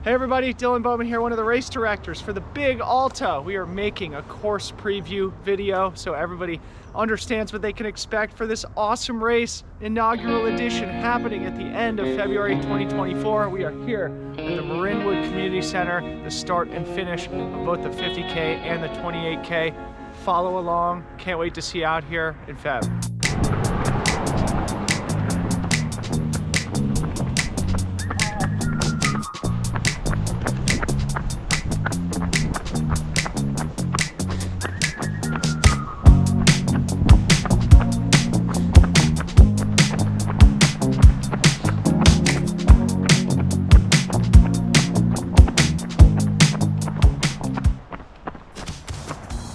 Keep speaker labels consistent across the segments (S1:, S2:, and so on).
S1: Hey everybody, Dylan Bowman here, one of the race directors for the Big Alta. We are making a course preview video so everybody understands what they can expect for this awesome race, inaugural edition happening at the end of February 2024. We are here at the Marinwood Community Center, the start and finish of both the 50K and the 28K. Follow along, can't wait to see you out here in Feb.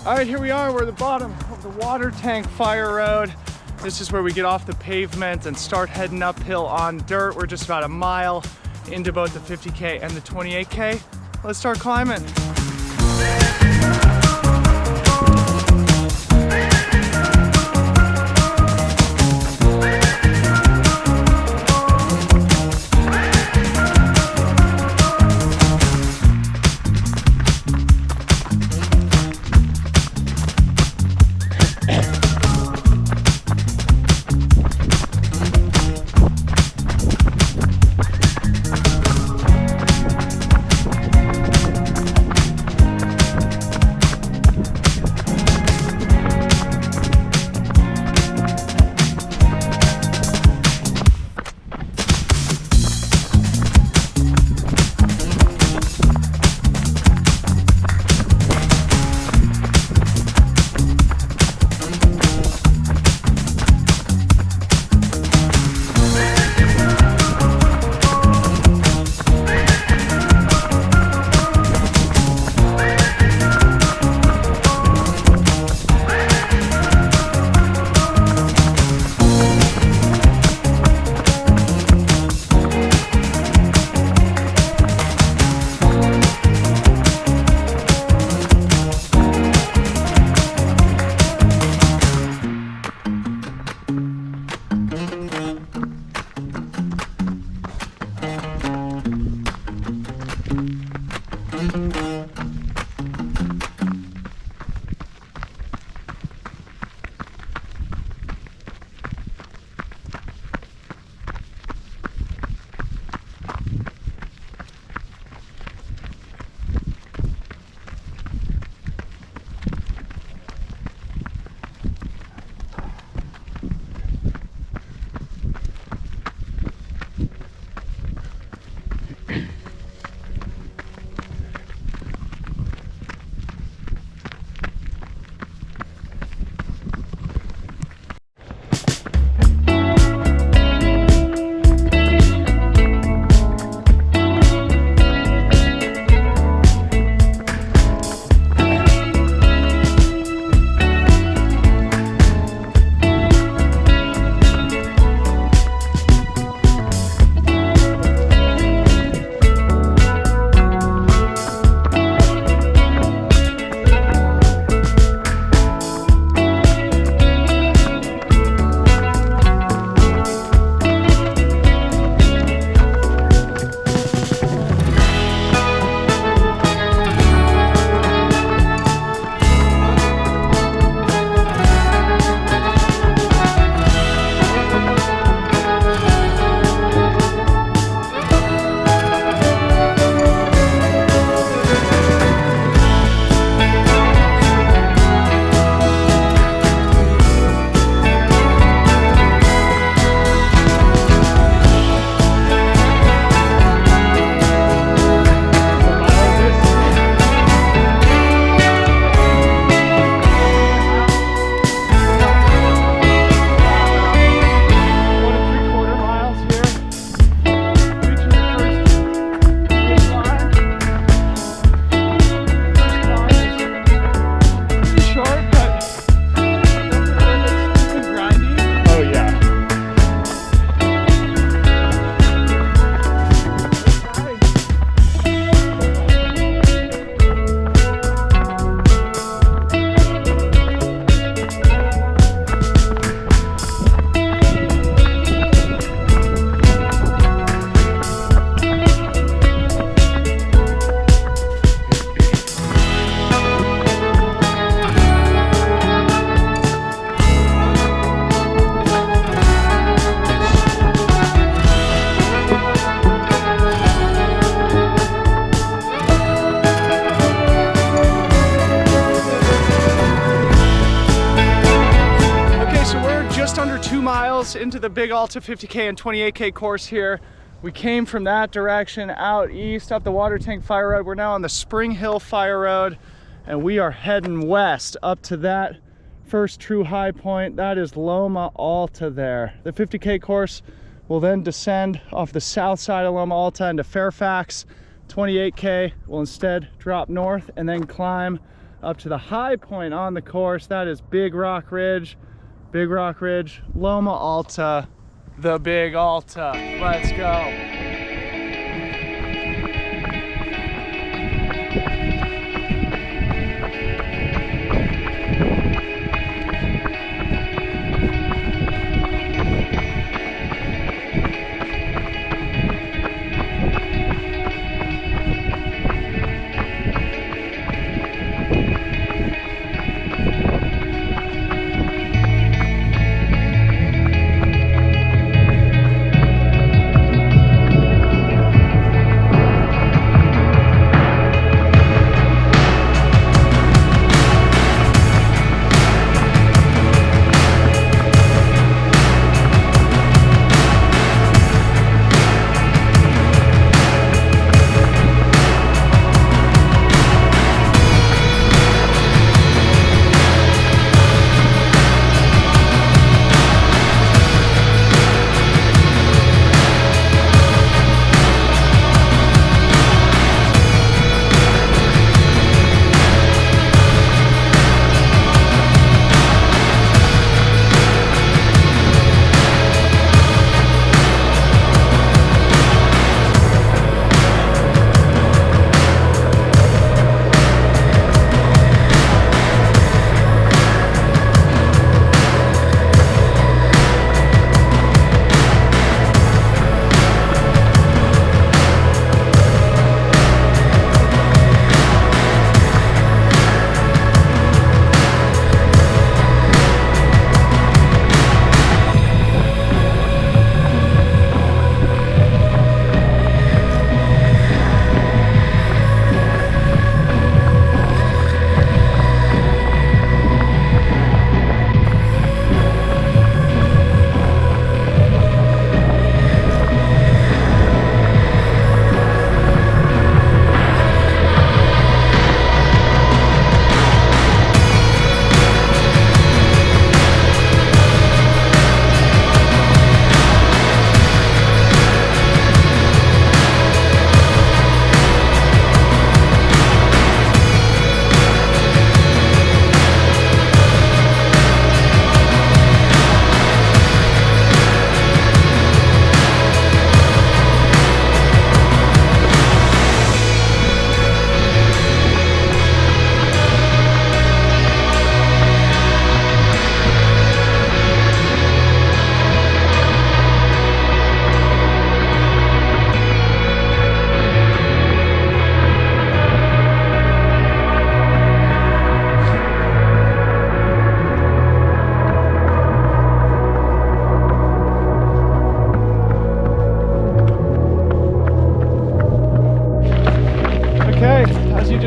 S1: All right, here we are. We're at the bottom of the water tank fire road. This is where we get off the pavement and start heading uphill on dirt. We're just about a mile into both the 50K and the 28K. Let's start climbing. the Big Alta 50K and 28K course here. We came from that direction out east up the Water Tank Fire Road. We're now on the Spring Hill Fire Road, and we are heading west up to that first true high point. That is Loma Alta there. The 50K course will then descend off the south side of Loma Alta into Fairfax. 28K will instead drop north and then climb up to the high point on the course. That is Big Rock Ridge, Loma Alta, the Big Alta. Let's go.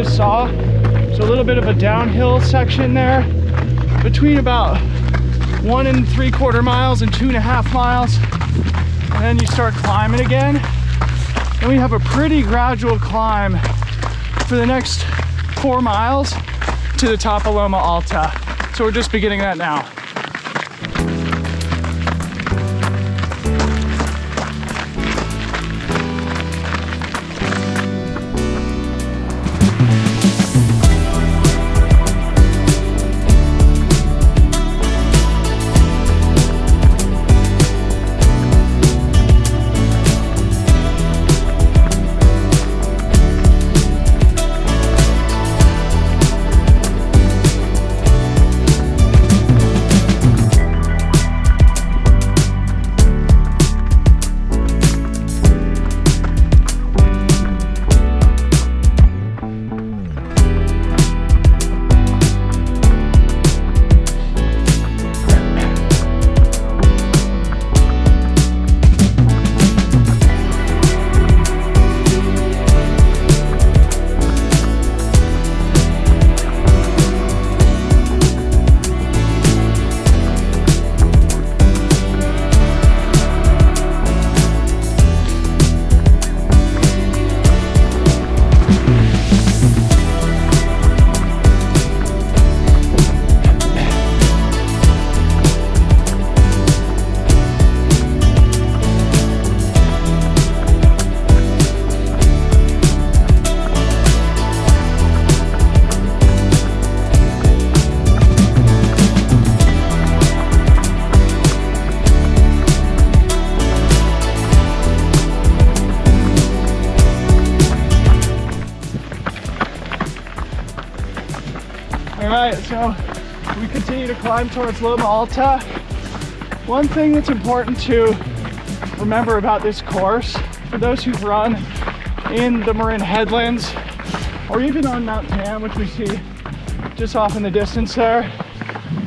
S1: just saw. So a little bit of a downhill section there between about 1 3/4 miles and 2.5 miles. And then you start climbing again. And we have a pretty gradual climb for the next 4 miles to the top of Loma Alta. So we're just beginning that now. right, so we continue to climb towards Loma Alta. One thing that's important to remember about this course, for those who've run in the Marin headlands or even on Mount Tam, which we see just off in the distance there,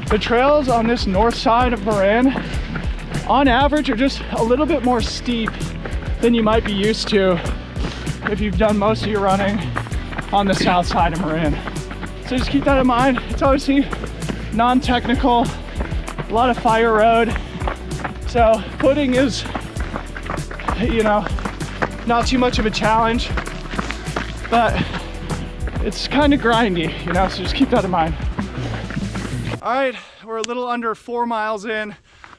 S1: the trails on this north side of Marin on average are just a little bit more steep than you might be used to if you've done most of your running on the south side of Marin. So just keep that in mind. It's obviously non-technical, a lot of fire road. So footing is, you know, not too much of a challenge, but it's kind of grindy, you know, so just keep that in mind. All right, we're a little under 4 miles in,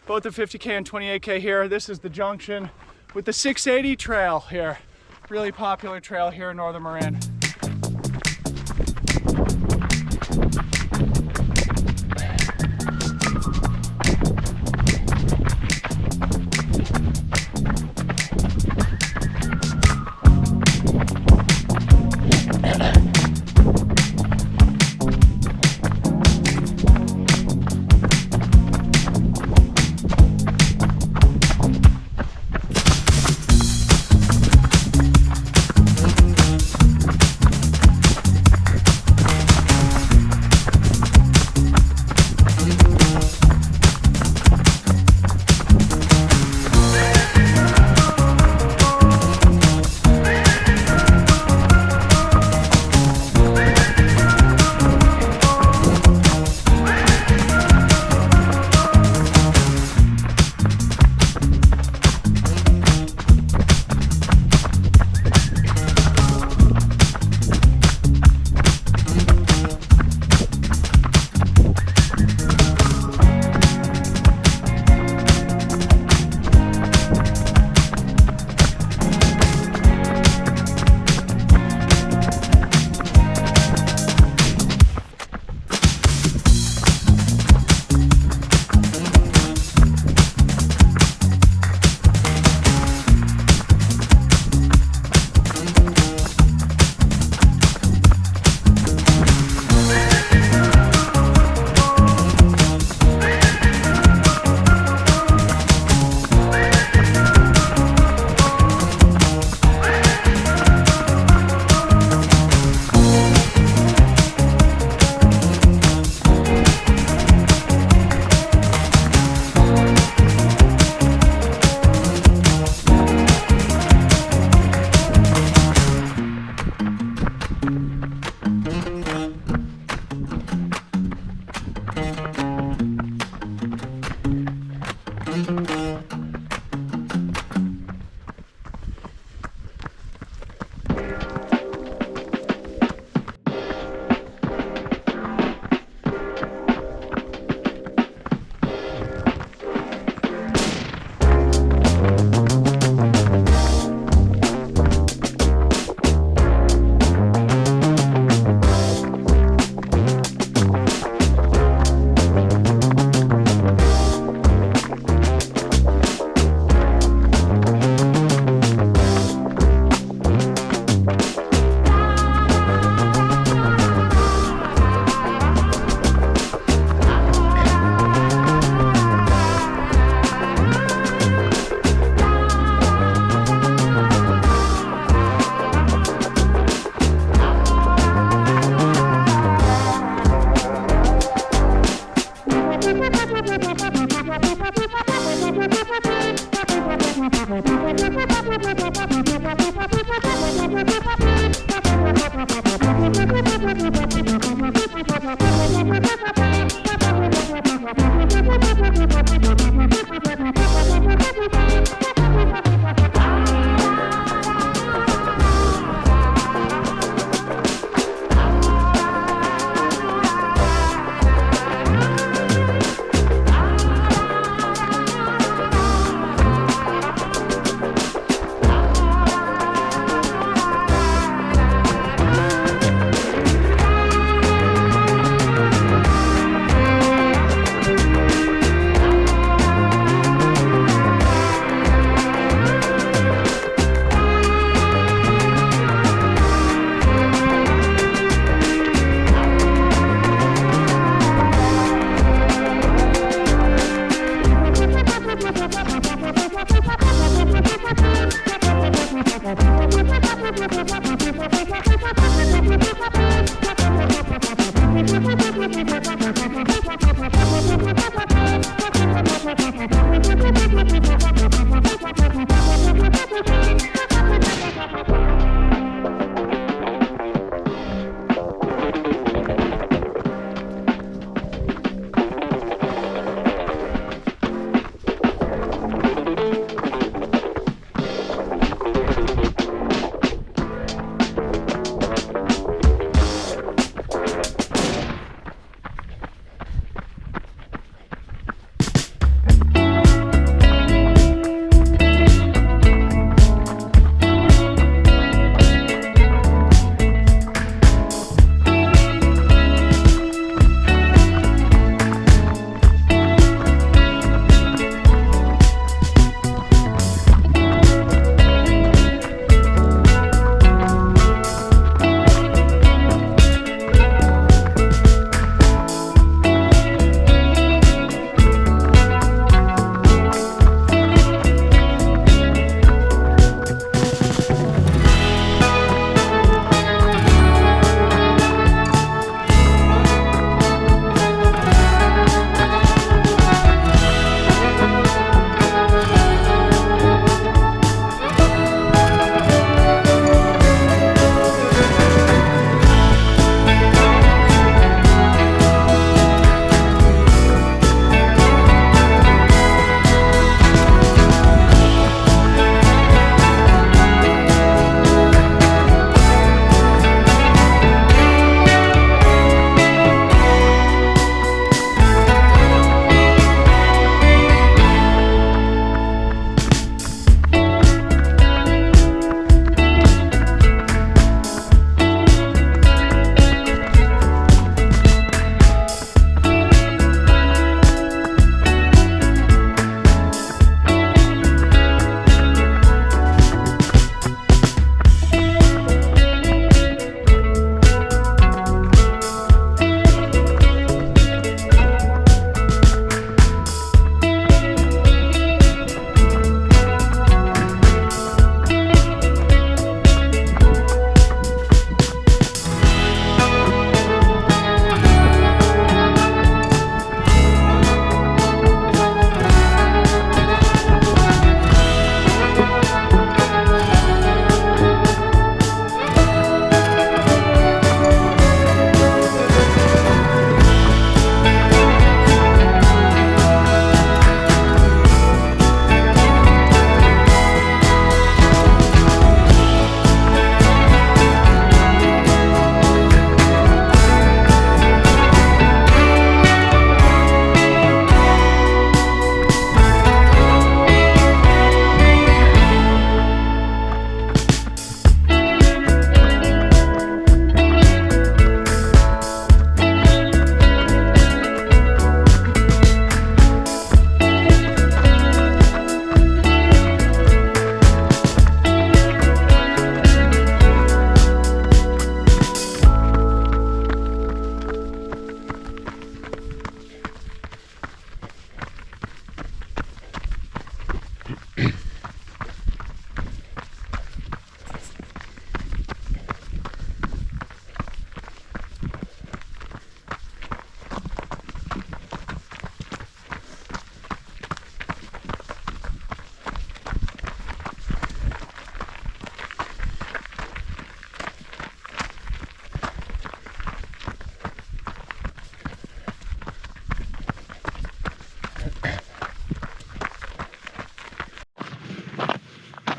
S1: both the 50K and 28K here. This is the junction with the 680 trail here. Really popular trail here in northern Marin.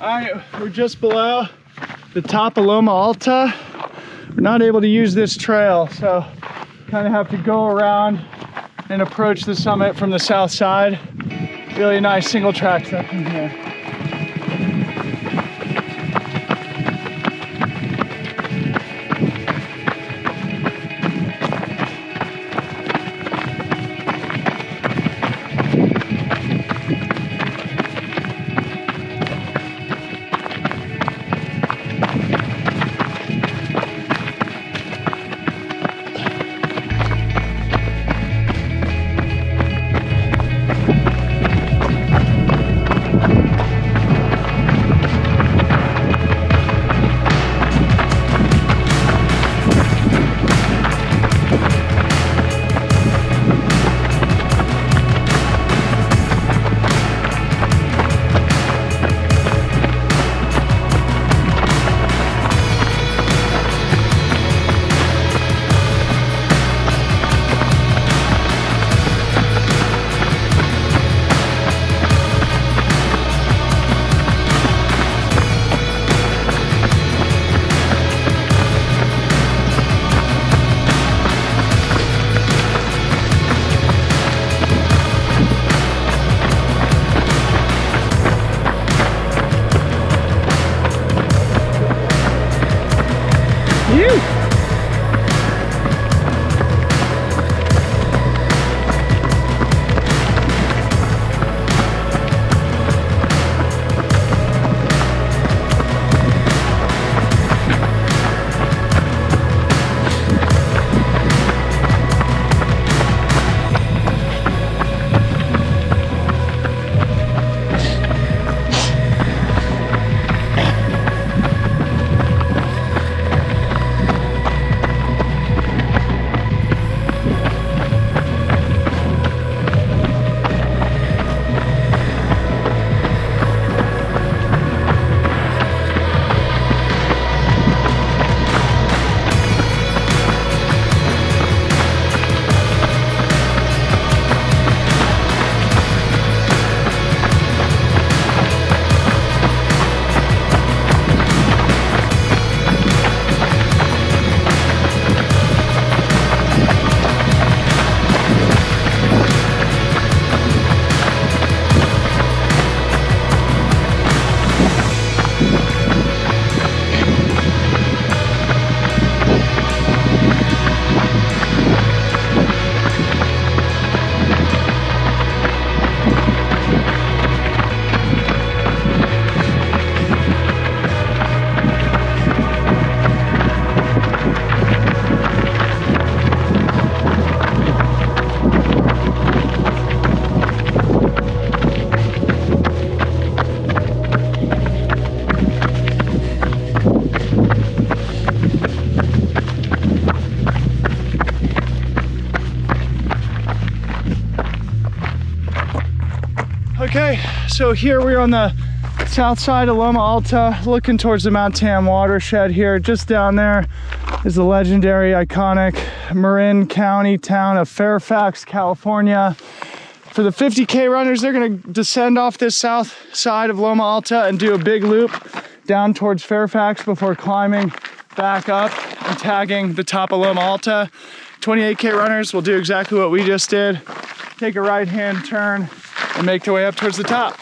S2: Alright, we're just below the top of Loma Alta. We're not able to use this trail, so kind of have to go around and approach the summit from the south side. Really nice single track section here. Phew! Okay, so here we are on the south side of Loma Alta, looking towards the Mount Tam watershed here. Just down there is the legendary, iconic Marin County town of Fairfax, California. For the 50K runners, they're gonna descend off this south side of Loma Alta and do a big loop down towards Fairfax before climbing back up and tagging the top of Loma Alta. 28K runners will do exactly what we just did. Take a right-hand turn and make their way up towards the top.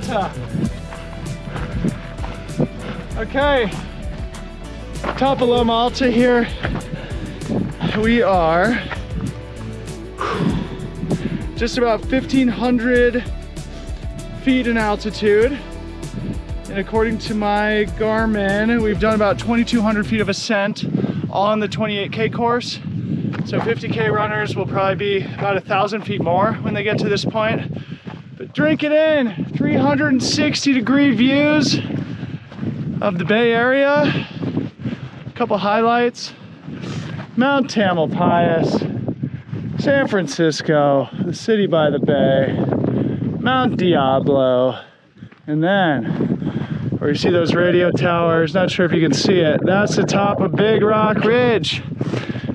S2: Alta. Okay, top of Loma Alta here. We are just about 1,500 feet in altitude. And according to my Garmin, we've done about 2,200 feet of ascent on the 28K course. So 50K runners will probably be about 1,000 feet more when they get to this point. But drink it in, 360-degree views of the Bay Area. A couple highlights: Mount Tamalpais, San Francisco, the city by the bay, Mount Diablo, and then where you see those radio towers, not sure if you can see it, that's the top of Big Rock Ridge.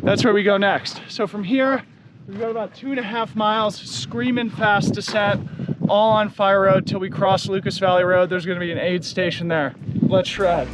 S2: That's where we go next. So from here, we've got about 2.5 miles, screaming fast descent, all on Fire Road till we cross Lucas Valley Road. There's gonna be an aid station there. Let's shred.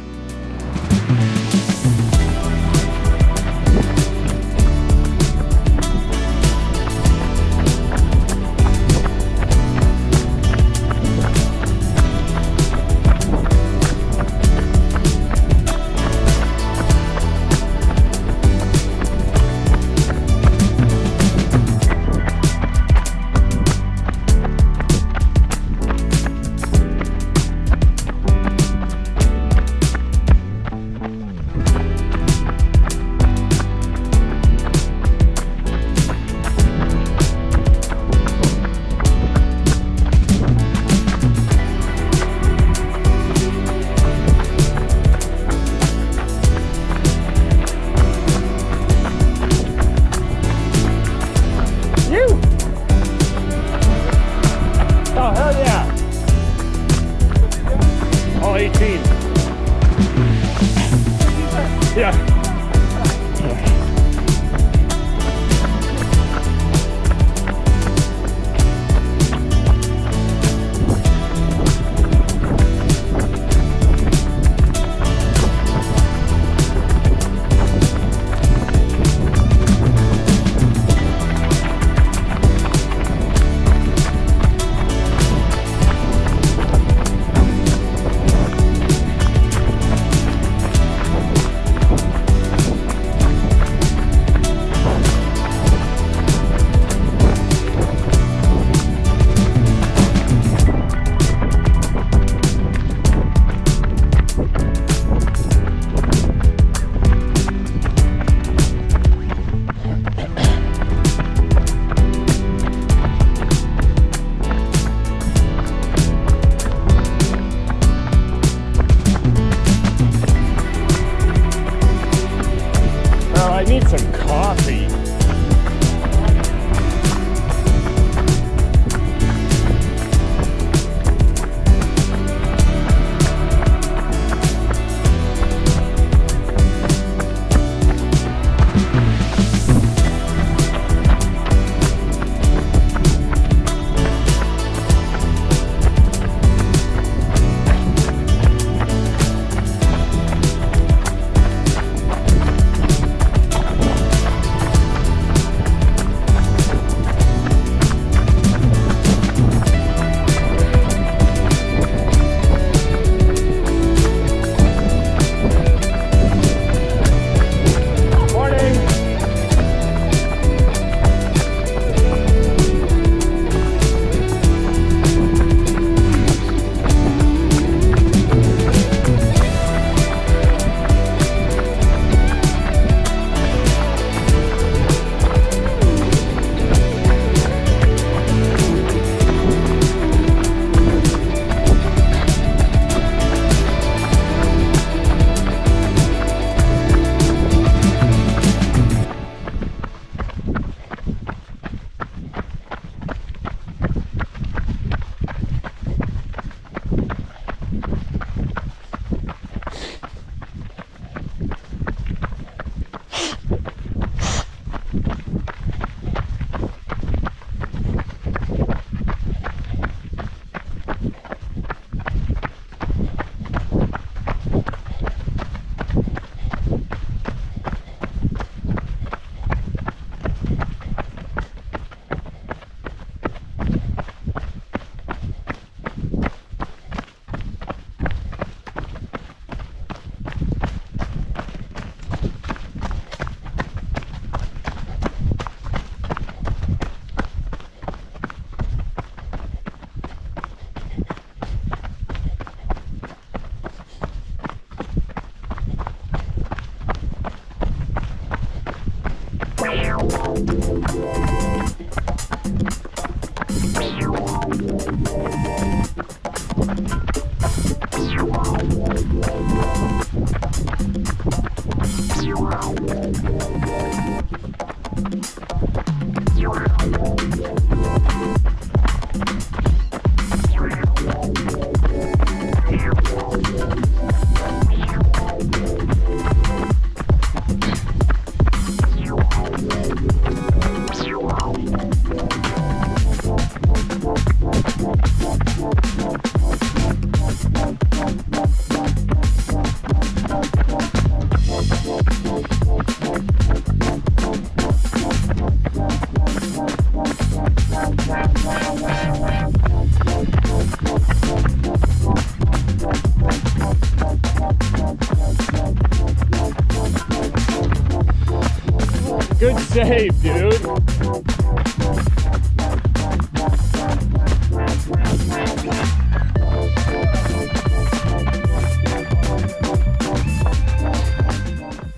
S2: Good save, dude.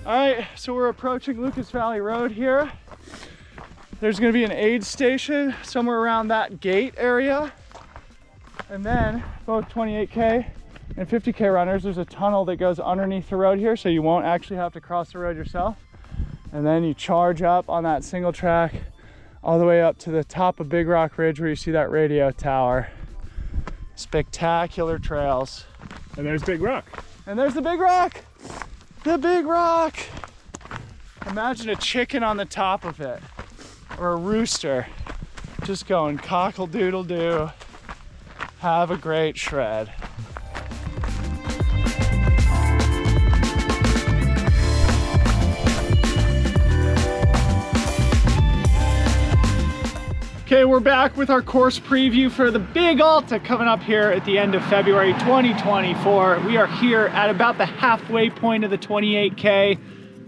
S2: All right, so we're approaching Lucas Valley Road here. There's gonna be an aid station somewhere around that gate area. And then both 28K and 50K runners, there's a tunnel that goes underneath the road here, so you won't actually have to cross the road yourself. And then you charge up on that single track all the way up to the top of Big Rock Ridge where you see that radio tower. Spectacular trails.
S3: And there's Big Rock.
S2: And there's the Big Rock! The Big Rock! Imagine a chicken on the top of it, or a rooster, just going cockle-doodle-doo. Have a great shred. Okay, we're back with our course preview for the Big Alta coming up here at the end of February 2024. We are here at about the halfway point of the 28K,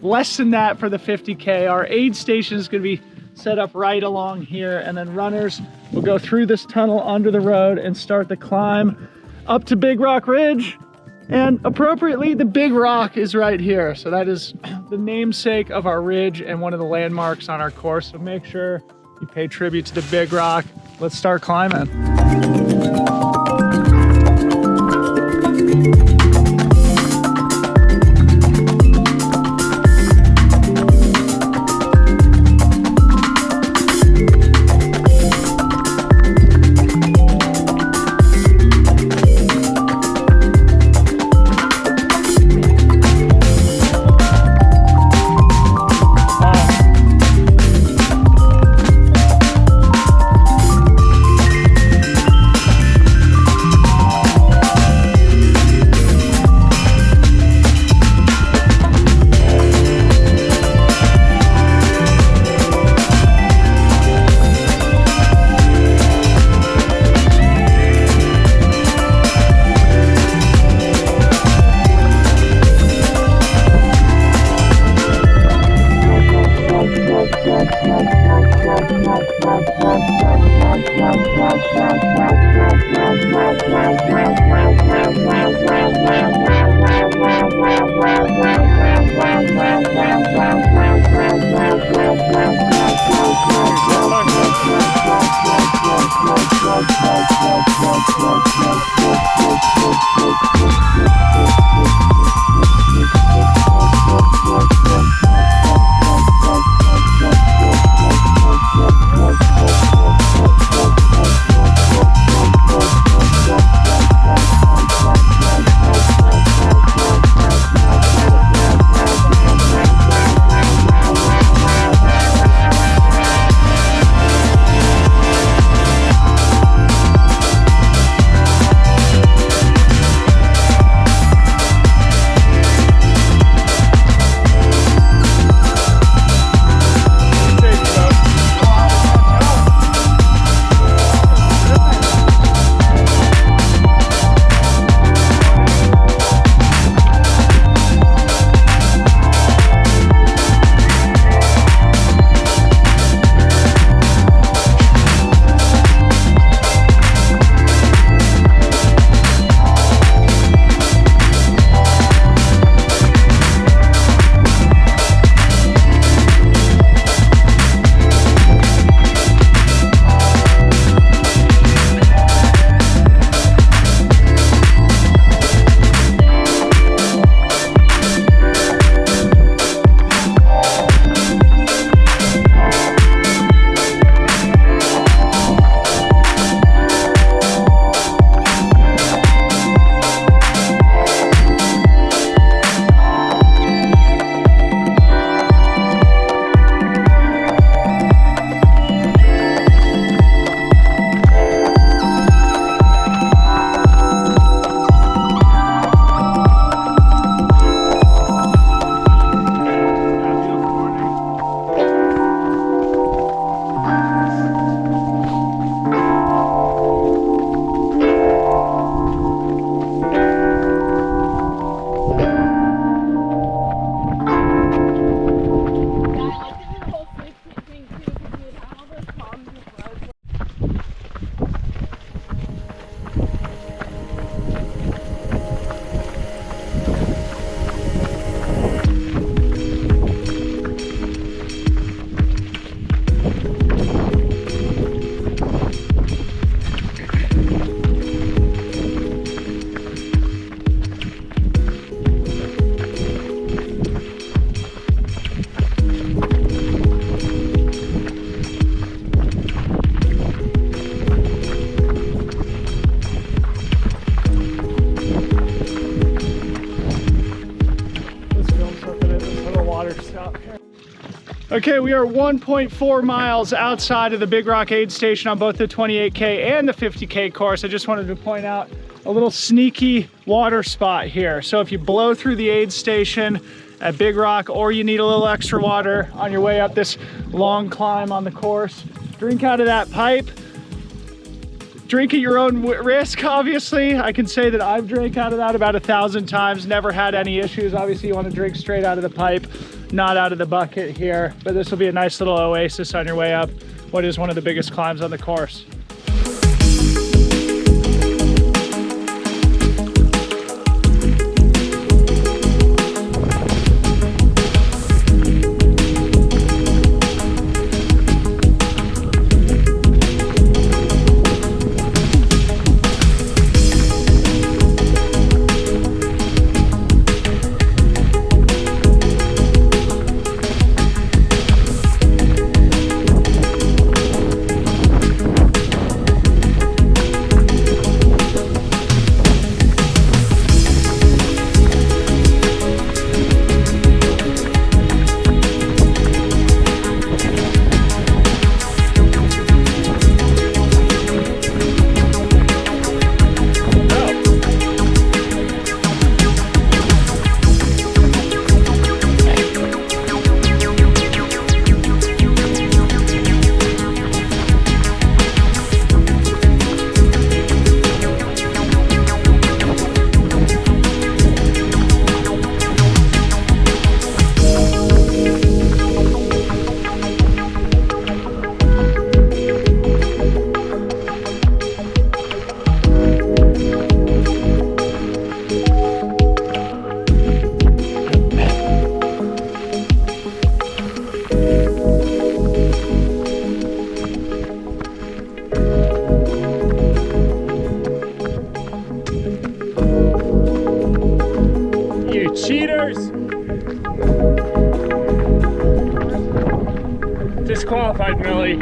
S2: less than that for the 50K. Our aid station is going to be set up right along here, and then runners will go through this tunnel under the road and start the climb up to Big Rock Ridge. And appropriately, the Big Rock is right here. So that is the namesake of our ridge and one of the landmarks on our course. So make sure you pay tribute to the Big Rock. Let's start climbing. stop here. Okay, we are 1.4 miles outside of the Big Rock aid station on both the 28K and the 50K course. I just wanted to point out a little sneaky water spot here. So if you blow through the aid station at Big Rock, or you need a little extra water on your way up this long climb on the course, drink out of that pipe. Drink at your own risk, obviously. I can say that I've drank out of that about 1,000 times, never had any issues. Obviously you want to drink straight out of the pipe, not out of the bucket here, but this will be a nice little oasis on your way up what is one of the biggest climbs on the course. Disqualified, Millie.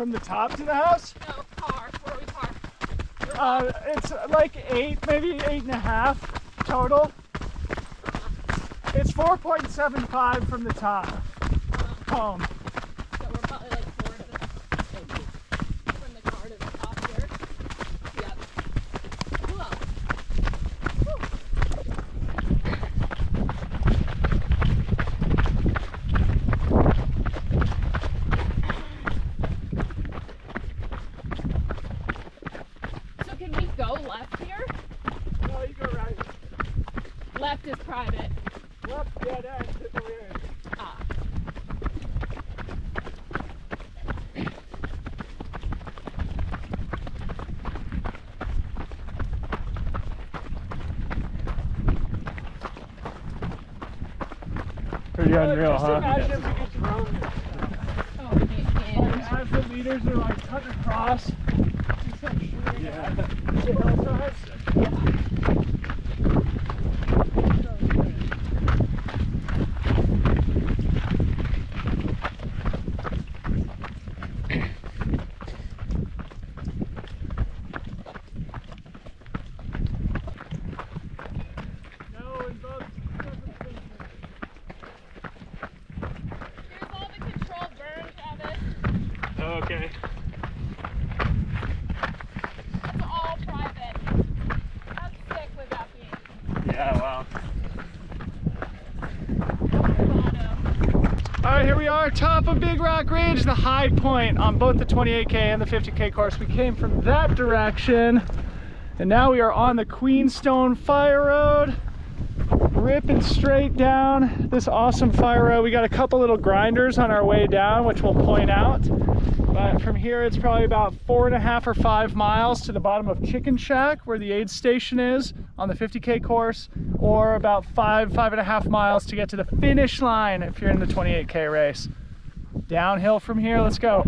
S2: From the top to the house?
S3: No, car. Where we park?
S2: It's like 8, maybe 8.5 total. It's 4.75 from the top home.
S3: So we're probably like 4 to the from the car to the top here. Yep. Whoa. So can we go left here?
S2: No, you go right.
S3: Left is private.
S2: Left, yeah, that's it.
S3: Ah.
S2: Pretty unreal,
S1: Just
S2: huh?
S1: imagine if we could drone this.
S3: Oh, man.
S2: As the leaders are like cutting across.
S1: Yeah.
S2: The hillsides. No, in both circumstances.
S3: Here's all the controlled burn, Travis.
S2: Okay.
S3: It's all private. How sick would that be?
S2: Yeah, wow.
S3: Bottom.
S2: All right, here we are, top of Big Rock Ridge, the high point on both the 28K and the 50K course. We came from that direction, and now we are on the Queenstone Fire Road, ripping straight down this awesome fire road. We got a couple little grinders on our way down, which we'll point out. But from here, it's probably about 4.5 or 5 miles to the bottom of Chicken Shack, where the aid station is on the 50K course, or about 5.5 miles to get to the finish line if you're in the 28K race. Downhill from here, let's go.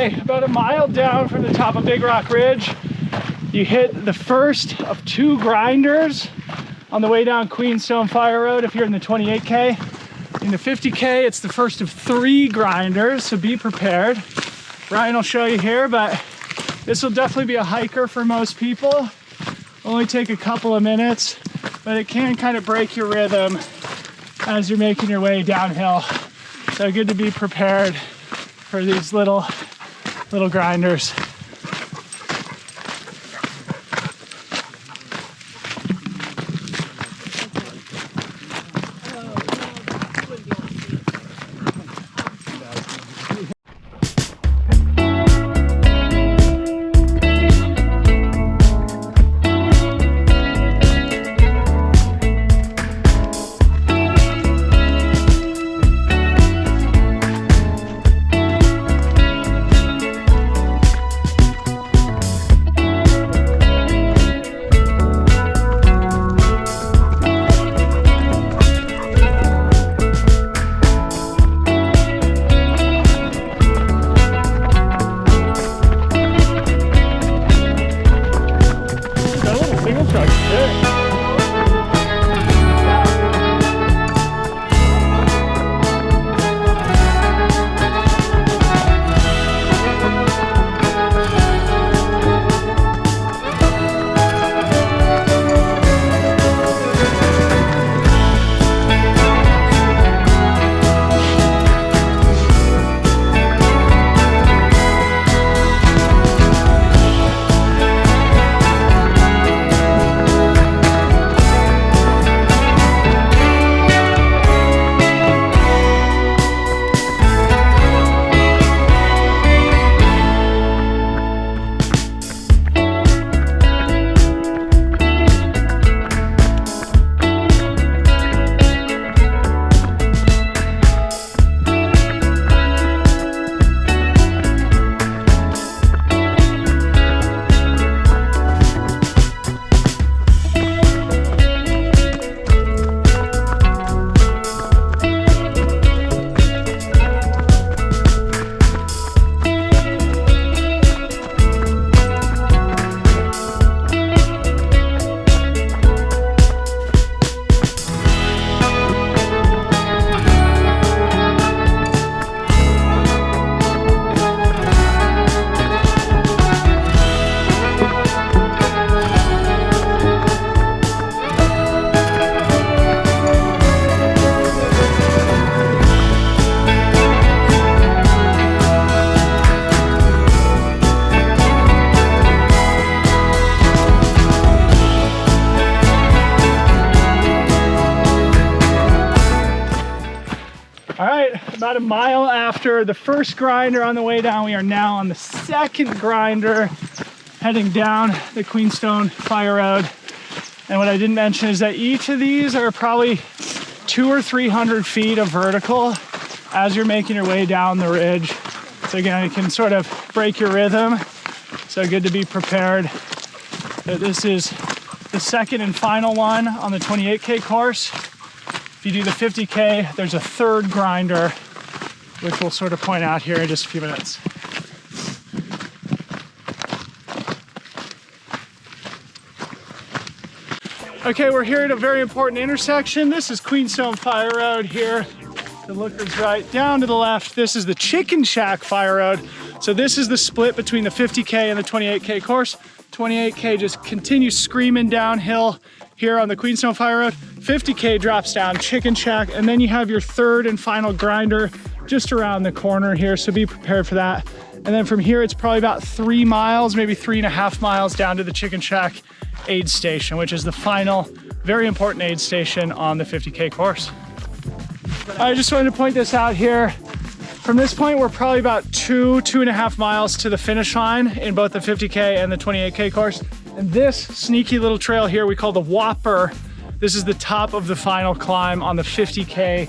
S2: Okay, about a mile down from the top of Big Rock Ridge, you hit the first of 2 grinders on the way down Queenstone Fire Road if you're in the 28K. In the 50K, it's the first of 3 grinders, so be prepared. Ryan will show you here, but this will definitely be a hiker for most people. Only take a couple of minutes, but it can kind of break your rhythm as you're making your way downhill. So good to be prepared for these little grinders. About a mile after the first grinder on the way down, we are now on the second grinder heading down the Queenstone Fire Road. And what I didn't mention is that each of these are probably 200 or 300 feet of vertical as you're making your way down the ridge. So again, it can sort of break your rhythm. So good to be prepared that this is the second and final one on the 28K course. If you do the 50K, there's a third grinder, which we'll sort of point out here in just a few minutes. Okay, we're here at a very important intersection. This is Queenstone Fire Road here. The looker's right. Down to the left, this is the Chicken Shack Fire Road. So this is the split between the 50K and the 28K course. 28K just continues screaming downhill here on the Queenstone Fire Road. 50K drops down Chicken Shack, and then you have your third and final grinder just around the corner here, so be prepared for that. And then from here, it's probably about 3 miles, maybe 3.5 miles down to the Chicken Shack aid station, which is the final, very important aid station on the 50K course. I just wanted to point this out here. From this point, we're probably about 2.5 miles to the finish line in both the 50K and the 28K course. And this sneaky little trail here we call the Whopper. This is the top of the final climb on the 50K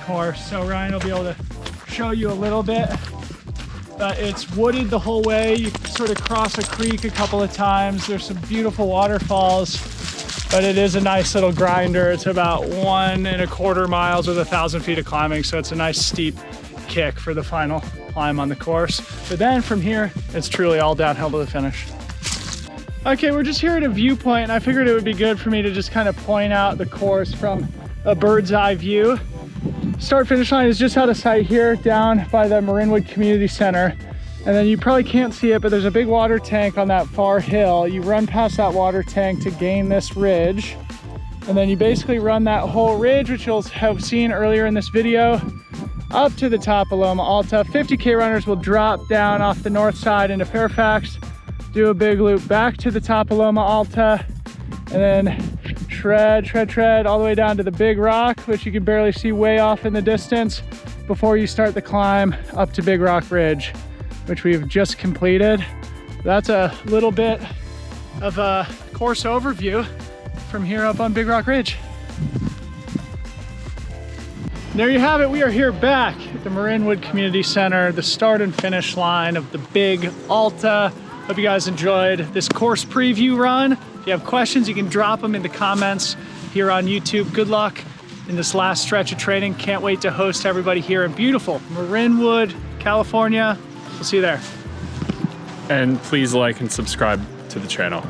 S2: course. So Ryan will be able to show you a little bit. But it's wooded the whole way. You sort of cross a creek a couple of times. There's some beautiful waterfalls, but it is a nice little grinder. It's about 1.25 miles with 1,000 feet of climbing. So it's a nice steep kick for the final climb on the course. But then from here, it's truly all downhill to the finish. Okay, we're just here at a viewpoint, and I figured it would be good for me to just kind of point out the course from a bird's eye view. Start finish line is just out of sight here down by the Marinwood Community Center. And then you probably can't see it, but there's a big water tank on that far hill. You run past that water tank to gain this ridge. And then you basically run that whole ridge, which you'll have seen earlier in this video, up to the top of Loma Alta. 50K runners will drop down off the north side into Fairfax, do a big loop back to the top of Loma Alta, and then tread all the way down to the big rock, which you can barely see way off in the distance before you start the climb up to Big Rock Ridge, which we've just completed. That's a little bit of a course overview from here up on Big Rock Ridge. There you have it. We are here back at the Marinwood Community Center, the start and finish line of the Big Alta. Hope you guys enjoyed this course preview run. If you have questions, you can drop them in the comments here on YouTube. Good luck in this last stretch of training. Can't wait to host everybody here in beautiful Marinwood, California. We'll see you there.
S4: And please like and subscribe to the channel.